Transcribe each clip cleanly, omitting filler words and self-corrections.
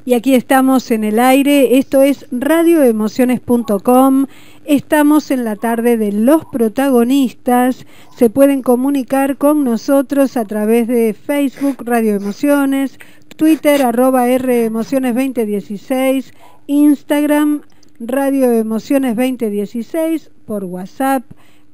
Y aquí estamos en el aire, esto es radioemociones.com, estamos en la tarde de Los Protagonistas, se pueden comunicar con nosotros a través de Facebook Radio Emociones, Twitter @REmociones2016, Instagram Radio Emociones 2016, por WhatsApp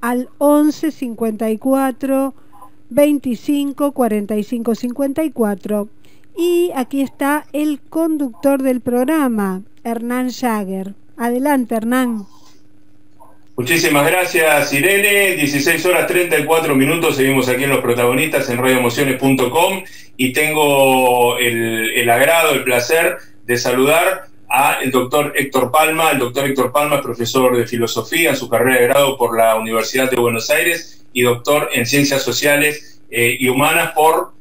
al 11 54 25 45 54. Y aquí está el conductor del programa, Hernán Jagger. Adelante, Hernán. Muchísimas gracias, Irene. 16:34, seguimos aquí en Los Protagonistas en radioemociones.com y tengo el agrado, el placer de saludar al doctor Héctor Palma. El doctor Héctor Palma es profesor de filosofía en su carrera de grado por la Universidad de Buenos Aires y doctor en ciencias sociales y humanas por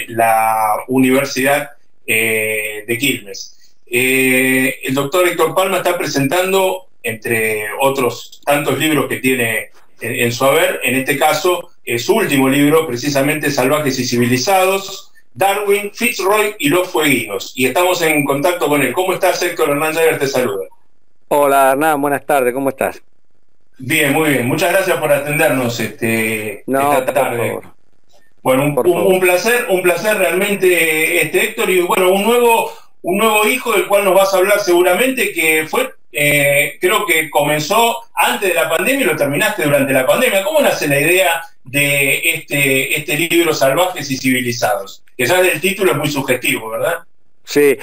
la Universidad de Quilmes. El doctor Héctor Palma está presentando, entre otros tantos libros que tiene en su haber, en este caso, su último libro, precisamente Salvajes y Civilizados, Darwin, Fitzroy y los Fueguinos. Y estamos en contacto con él. ¿Cómo estás, Héctor? Hernán Jagger te saluda. Hola, Hernán, buenas tardes, ¿cómo estás? Bien, muy bien. Muchas gracias por atendernos esta tarde. Bueno, un placer realmente, Héctor, y bueno, un nuevo hijo del cual nos vas a hablar seguramente, que fue, creo que comenzó antes de la pandemia y lo terminaste durante la pandemia. ¿Cómo nace la idea de este libro, Salvajes y Civilizados? Que ya del título es muy sugestivo, ¿verdad? Sí,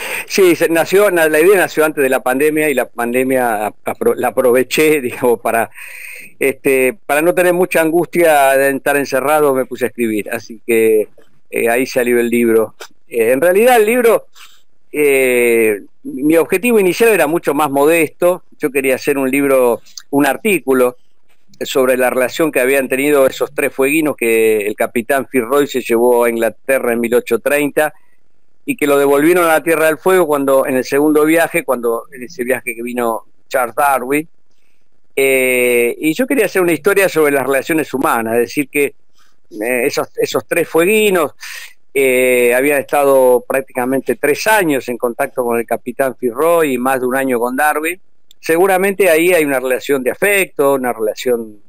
la idea nació antes de la pandemia y la pandemia la aproveché, digamos, para no tener mucha angustia de estar encerrado, me puse a escribir, así que ahí salió el libro. En realidad el libro, mi objetivo inicial era mucho más modesto. Yo quería hacer un artículo sobre la relación que habían tenido esos tres fueguinos que el capitán Fitzroy se llevó a Inglaterra en 1830 y que lo devolvieron a la Tierra del Fuego en el segundo viaje, en ese viaje que vino Charles Darwin. Y yo quería hacer una historia sobre las relaciones humanas, es decir, que esos tres fueguinos habían estado prácticamente 3 años en contacto con el capitán Fitzroy y más de 1 año con Darwin. Seguramente ahí hay una relación de afecto, una relación,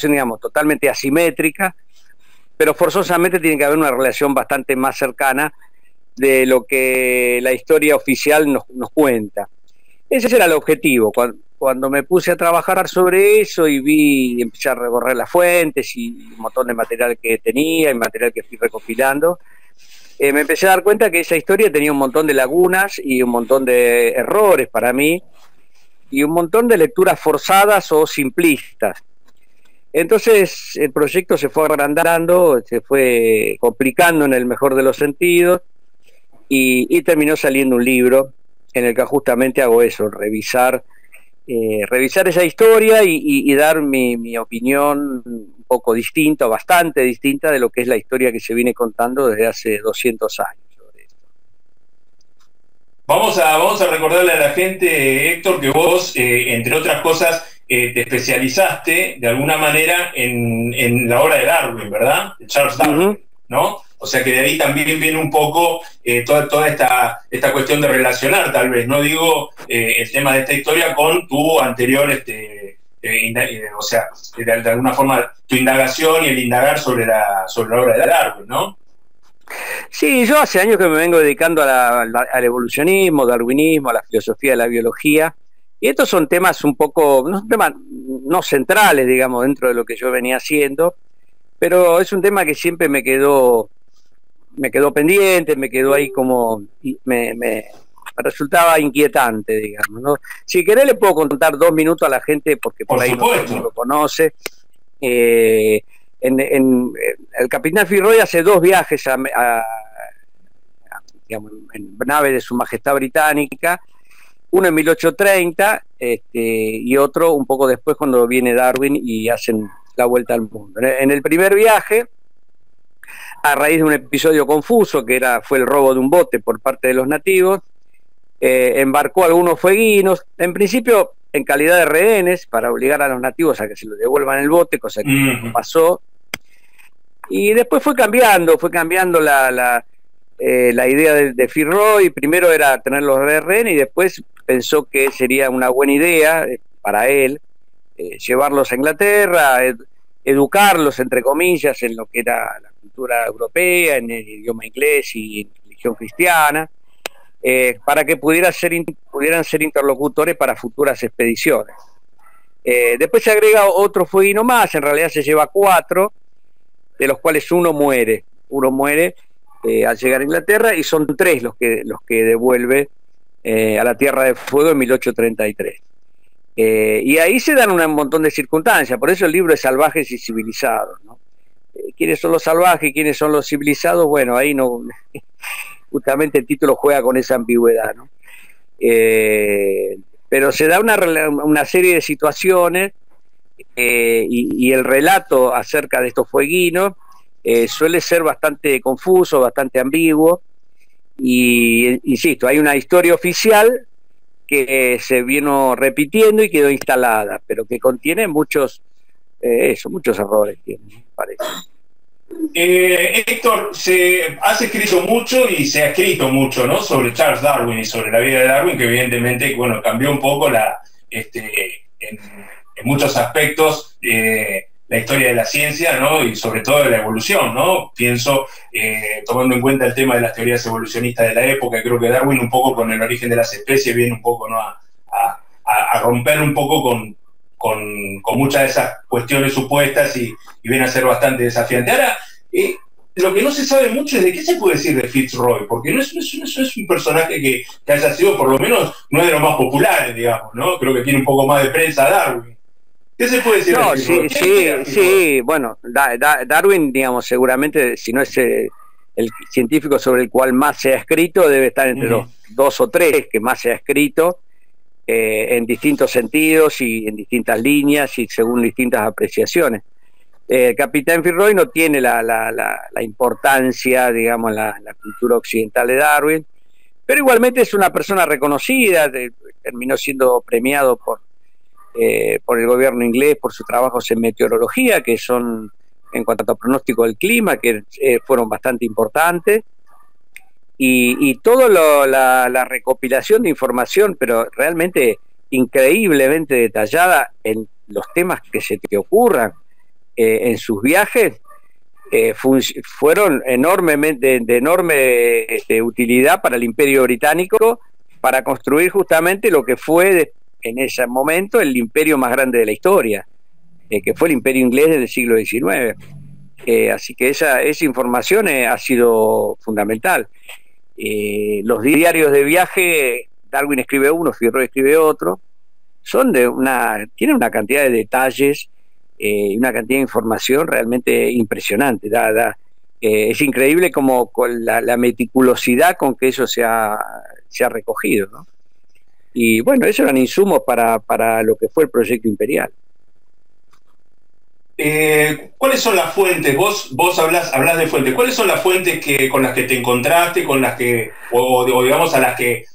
digamos, totalmente asimétrica, pero forzosamente tiene que haber una relación bastante más cercana de lo que la historia oficial nos cuenta. Ese era el objetivo. Cuando me puse a trabajar sobre eso y empecé a recorrer las fuentes y un montón de material que tenía y material que fui recopilando, me empecé a dar cuenta que esa historia tenía un montón de lagunas y un montón de errores para mí y un montón de lecturas forzadas o simplistas. Entonces el proyecto se fue agrandando, se fue complicando en el mejor de los sentidos y terminó saliendo un libro en el que justamente hago eso, revisar esa historia y dar mi opinión un poco distinta, bastante distinta de lo que es la historia que se viene contando desde hace 200 años sobre esto. Vamos a recordarle a la gente, Héctor, que vos, entre otras cosas, te especializaste de alguna manera en la obra de Darwin, ¿verdad? De Charles Darwin, ¿no? O sea que de ahí también viene un poco toda esta cuestión de relacionar, tal vez, no digo el tema de esta historia con tu anterior, o sea, de alguna forma tu indagación y el indagar sobre la obra de Darwin, ¿no? Sí, yo hace años que me vengo dedicando al evolucionismo, darwinismo, a la filosofía de la biología, y estos son temas un poco, no centrales, digamos, dentro de lo que yo venía haciendo, pero es un tema que siempre me quedó pendiente, me quedó ahí como, me resultaba inquietante, digamos, ¿no? Si querés le puedo contar 2 minutos a la gente, porque por ahí no lo conoce. El capitán Fitzroy hace 2 viajes digamos, en nave de Su Majestad Británica, uno en 1830 y otro un poco después cuando viene Darwin y hacen la vuelta al mundo. En el primer viaje, a raíz de un episodio confuso que fue el robo de un bote por parte de los nativos, embarcó algunos fueguinos, en principio en calidad de rehenes, para obligar a los nativos a que se lo devuelvan el bote, cosa que no pasó, y después fue cambiando la idea de Fitzroy primero era tenerlos de rehén y después pensó que sería una buena idea para él llevarlos a Inglaterra, educarlos, entre comillas, en lo que era la cultura europea, en el idioma inglés y en religión cristiana, para que pudieran ser interlocutores para futuras expediciones. Después se agrega otro fueguino más, en realidad se lleva 4, de los cuales uno muere al llegar a Inglaterra, y son 3 los que devuelve a la Tierra de Fuego en 1833. Y ahí se dan un montón de circunstancias, por eso el libro es Salvajes y Civilizados, ¿no? ¿Quiénes son los salvajes y quiénes son los civilizados? Bueno, ahí no, justamente el título juega con esa ambigüedad, ¿no? Pero se da una serie de situaciones, y el relato acerca de estos fueguinos suele ser bastante confuso, bastante ambiguo, y insisto, hay una historia oficial que se vino repitiendo y quedó instalada, pero que contiene muchos errores, me parece. Héctor, has escrito mucho y se ha escrito mucho, ¿no?, sobre Charles Darwin y sobre la vida de Darwin, que evidentemente, bueno, cambió un poco en muchos aspectos la historia de la ciencia, ¿no?, y sobre todo de la evolución, ¿no? Pienso, tomando en cuenta el tema de las teorías evolucionistas de la época, creo que Darwin un poco con el origen de las especies viene un poco, ¿no?, a romper un poco con muchas de esas cuestiones supuestas y viene a ser bastante desafiante. Ahora, lo que no se sabe mucho es de qué se puede decir de Fitzroy, porque no es un personaje que haya sido, por lo menos, no es de los más populares, digamos, ¿no? Creo que tiene un poco más de prensa Darwin. ¿Qué se puede decir de Fitzroy? Sí, bueno, Darwin, digamos, seguramente, si no es el científico sobre el cual más se ha escrito, debe estar entre los 2 o 3 que más se ha escrito, en distintos sentidos y en distintas líneas y según distintas apreciaciones. Capitán Fitzroy no tiene la importancia, digamos, en la cultura occidental de Darwin, pero igualmente es una persona reconocida, terminó siendo premiado por el gobierno inglés por sus trabajos en meteorología, que son, en cuanto a pronóstico del clima, que fueron bastante importantes, y toda la recopilación de información, pero realmente increíblemente detallada en los temas que se te ocurran en sus viajes, fueron de enorme utilidad para el Imperio Británico, para construir justamente lo que fue en ese momento el imperio más grande de la historia, que fue el Imperio Inglés del siglo XIX. Así que esa información ha sido fundamental. Los diarios de viaje, Darwin escribe uno, Fitzroy escribe otro, tienen una cantidad de detalles y una cantidad de información realmente impresionante. Es increíble como con la meticulosidad con que eso se ha recogido, ¿no? Y bueno, eso eran insumos para lo que fue el proyecto imperial. ¿Cuáles son las fuentes? Vos hablás de fuentes. ¿Cuáles son las fuentes con las que te encontraste, con las que, o digamos a las que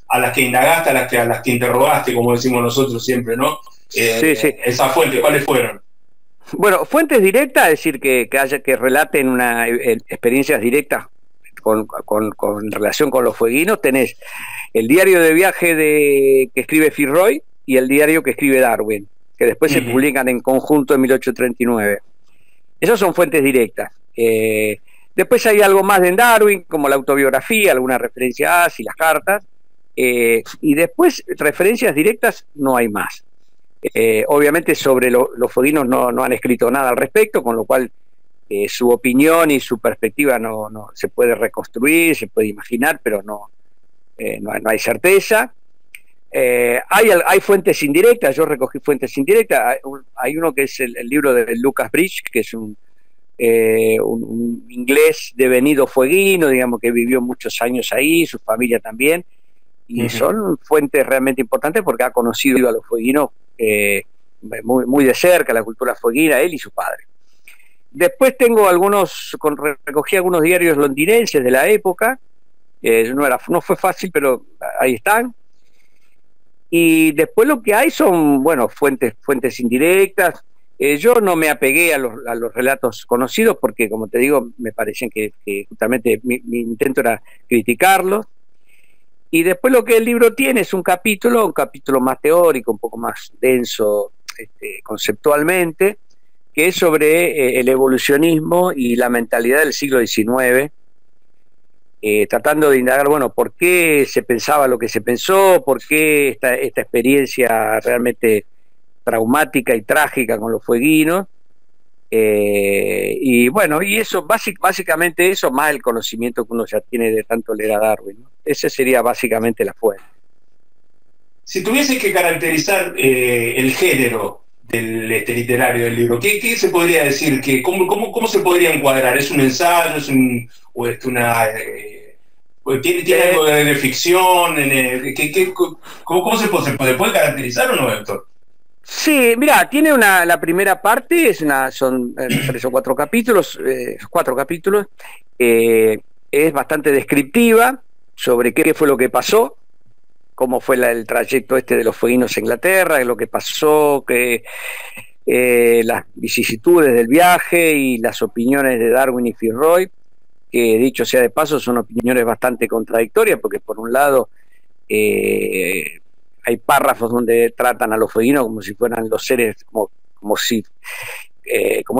indagaste, a las que interrogaste, como decimos nosotros siempre, ¿no? Sí. Esas fuentes, ¿cuáles fueron? Bueno, fuentes directas, es decir, que relaten experiencias directas con relación con los fueguinos. Tenés el diario de viaje que escribe Fitzroy y el diario que escribe Darwin, que después se publican en conjunto en 1839. Esas son fuentes directas. Después hay algo más de Darwin, como la autobiografía, algunas referencias y las cartas, y después referencias directas no hay más. Obviamente sobre los fueguinos no han escrito nada al respecto, con lo cual su opinión y su perspectiva no se puede reconstruir, se puede imaginar, pero no hay certeza. Hay fuentes indirectas, yo recogí fuentes indirectas. Hay uno que es el libro de Lucas Bridge, que es un inglés devenido fueguino, digamos, que vivió muchos años ahí, su familia también, y son fuentes realmente importantes porque ha conocido a los fueguinos muy de cerca, la cultura fueguina, él y su padre. Después tengo recogí algunos diarios londinenses de la época, no fue fácil, pero ahí están. Y después lo que hay son, bueno, fuentes indirectas. Yo no me apegué a los relatos conocidos porque, como te digo, me parecían que justamente mi intento era criticarlos. Y después lo que el libro tiene es un capítulo más teórico, un poco más denso conceptualmente, que es sobre el evolucionismo y la mentalidad del siglo XIX, tratando de indagar, bueno, por qué se pensaba lo que se pensó, por qué esta experiencia realmente traumática y trágica con los fueguinos, y bueno, y eso, básicamente eso, más el conocimiento que uno ya tiene de tanto leer a Darwin, ¿no? Ese sería básicamente la fuente. Si tuvieses que caracterizar el género literario del libro, ¿qué se podría decir? ¿Cómo se podría encuadrar? ¿Es un ensayo? ¿O es una... ¿tiene algo de ficción? ¿Cómo se puede caracterizar o no, Héctor? Sí, mira, tiene la primera parte, son 3 o 4 capítulos, es bastante descriptiva sobre qué fue lo que pasó, cómo fue el trayecto de los fueguinos a Inglaterra, lo que pasó, las vicisitudes del viaje y las opiniones de Darwin y Fitzroy, que dicho sea de paso son opiniones bastante contradictorias, porque por un lado hay párrafos donde tratan a los fueguinos como si fueran los seres, como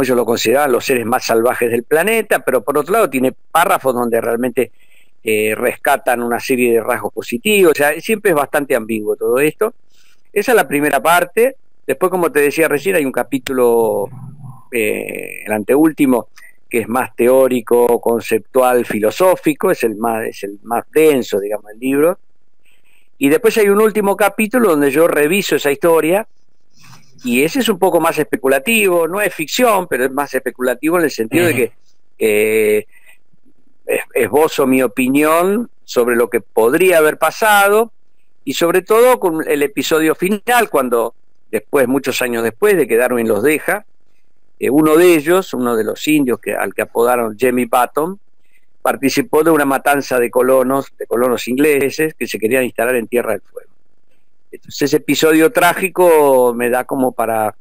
ellos lo consideraban, los seres más salvajes del planeta, pero por otro lado tiene párrafos donde realmente rescatan una serie de rasgos positivos. O sea, siempre es bastante ambiguo todo esto. Esa es la primera parte. Después, como te decía recién, hay un capítulo, el anteúltimo, que es más teórico, conceptual, filosófico, es el más denso, digamos, del libro. Y después hay un último capítulo donde yo reviso esa historia, y ese es un poco más especulativo, no es ficción, pero es más especulativo en el sentido de que esbozo mi opinión sobre lo que podría haber pasado, y sobre todo con el episodio final, cuando después, muchos años después de que Darwin los deja, uno de ellos, uno de los indios al que apodaron Jemmy Button, participó de una matanza de colonos ingleses que se querían instalar en Tierra del Fuego. Entonces ese episodio trágico me da como para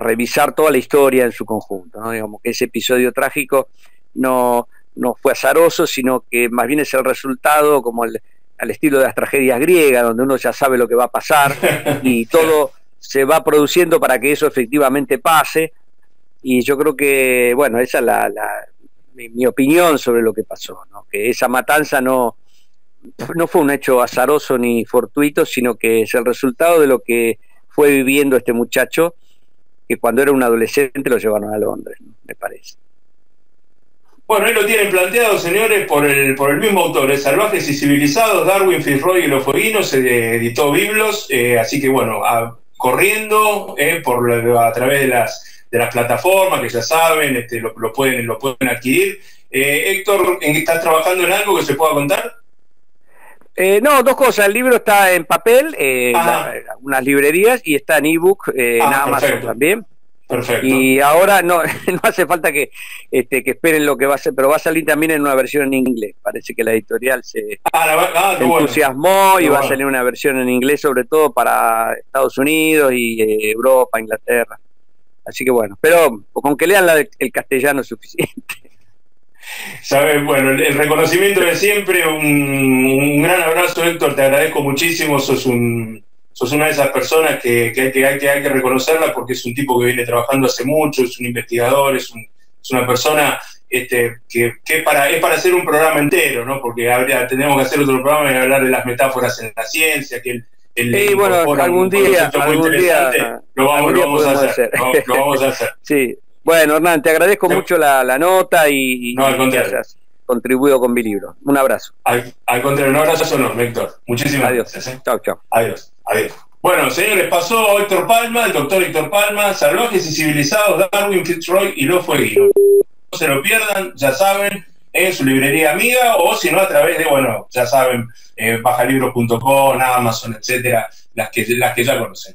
revisar toda la historia en su conjunto, ¿no? Digamos que ese episodio trágico no fue azaroso, sino que más bien es el resultado, como al estilo de las tragedias griegas, donde uno ya sabe lo que va a pasar y todo se va produciendo para que eso efectivamente pase. Y yo creo que, bueno, esa es mi opinión sobre lo que pasó, ¿no? Que esa matanza no fue un hecho azaroso ni fortuito, sino que es el resultado de lo que fue viviendo este muchacho, que cuando era un adolescente lo llevaron a Londres, ¿no? Me parece. Bueno, ahí lo tienen planteado, señores, por el mismo autor, Salvajes y Civilizados, Darwin, Fitzroy y los Fueguinos, se editó Biblos, así que bueno, corriendo a través de las plataformas, que ya saben, lo pueden adquirir. Héctor, ¿estás trabajando en algo que se pueda contar? No, 2 cosas. El libro está en papel, unas librerías, y está en ebook, en Amazon perfecto. También. Perfecto. Y ahora no hace falta que esperen lo que va a ser, pero va a salir también en una versión en inglés. Parece que la editorial se entusiasmó, bueno. Y va a salir una versión en inglés, sobre todo para Estados Unidos y Europa, Inglaterra. Así que bueno, pero con que lean el castellano es suficiente. ¿Sabes? Bueno, el reconocimiento de siempre, un gran abrazo, Héctor, te agradezco muchísimo, sos una de esas personas que hay que reconocerla, porque es un tipo que viene trabajando hace mucho, es un investigador, es una persona que es para hacer un programa entero, ¿no? Porque tenemos que hacer otro programa y hablar de las metáforas en la ciencia, que bueno, algún día lo vamos a hacer. Lo vamos a hacer. Sí. Bueno, Hernán, te agradezco mucho la nota y no, al contrario, que hayas contribuido con mi libro. Un abrazo. Al contrario, un abrazo enorme, Héctor. Muchísimas gracias. Chao. Adiós. Bueno, señores, pasó Héctor Palma, el doctor Héctor Palma, Salvajes y Civilizados, Darwin, Fitzroy y los Fueguinos. No se lo pierdan, ya saben, en su librería amiga, o si no a través de, bueno, ya saben, bajalibros.com, Amazon, etcétera, las que ya conocen.